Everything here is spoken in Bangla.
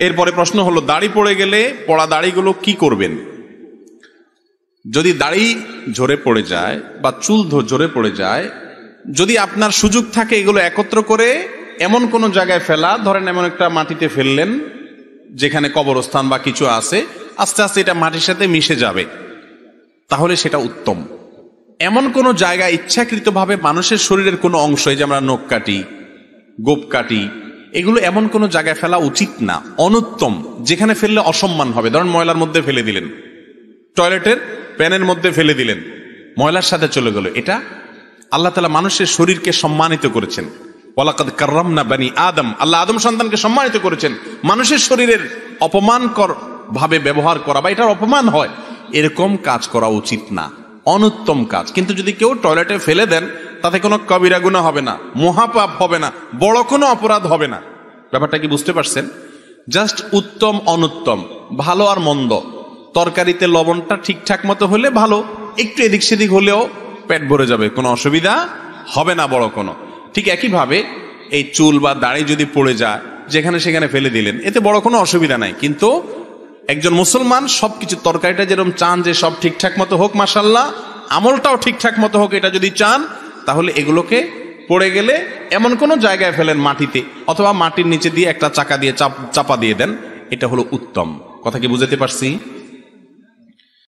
এরপরে প্রশ্ন হলো, দাড়ি পড়ে গেলে পড়া দাড়িগুলো কি করবেন? যদি দাড়ি ঝরে পড়ে যায় বা চুল ঝরে পড়ে যায়, যদি আপনার সুযোগ থাকে এগুলো একত্র করে এমন কোনো জায়গায় ফেলা, ধরেন এমন একটা মাটিতে ফেললেন যেখানে কবরস্থান বা কিছু আছে, আস্তে আস্তে এটা মাটির সাথে মিশে যাবে, তাহলে সেটা উত্তম। এমন কোনো জায়গায় ইচ্ছাকৃতভাবে মানুষের শরীরের কোনো অংশ, এই যে আমরা নখ কাটি, গোপ কাটি, এগুলো এমন কোনো জায়গায় ফেলা উচিত না, অনুত্তম। যেখানে ফেললে অসম্মান হবে, ধরেন ময়লার মধ্যে ফেলে দিলেন, টয়লেটের প্যানের মধ্যে ফেলে দিলেন, ময়লার সাথে চলে গেল। এটা আল্লাহ তাআলা মানুষের শরীরকে সম্মানিত করেছেন। ওয়ালাকাদ কাররামনা বানি আদম, আল্লাহ আদম সন্তানকে সম্মানিত করেছেন। মানুষের শরীরের অপমানকর ভাবে ব্যবহার করা বা এটার অপমান হয়, এরকম কাজ করা উচিত না, অনুত্তম কাজ। কিন্তু যদি কেউ টয়লেটে ফেলে দেন, তাতে কোনো কবিরা গুনাহ হবে না, মহাপাপ হবে না, বড় কোনো অপরাধ হবে না। ব্যাপারটা কি বুঝতে পারছেন? জাস্ট উত্তম অনুত্তম, ভালো আর মন্দ। তরকারিতে লবণটা ঠিকঠাক মতো হলে ভালো, একটু এদিক সেদিক হলেও পেট ভরে যাবে, কোনো অসুবিধা হবে না বড় কোনো। ঠিক একইভাবে এই চুল বা দাড়ি যদি পড়ে যায়, যেখানে সেখানে ফেলে দিলেন, এতে বড় কোনো অসুবিধা নাই। কিন্তু একজন মুসলমান সবকিছু, তরকারিটা যেরকম চান যে সব ঠিকঠাক মতো হোক, মাশাআল্লাহ, আমলটাও ঠিকঠাক মতো হোক, এটা যদি চান, তাহলে এগুলোকে পড়ে গেলে এমন কোনো জায়গায় ফেলেন, মাটিতে, অথবা মাটির নিচে দিয়ে একটা চাকা দিয়ে চাপা দিয়ে দেন, এটা হলো উত্তম। কথা কি বুঝাতে পারছি?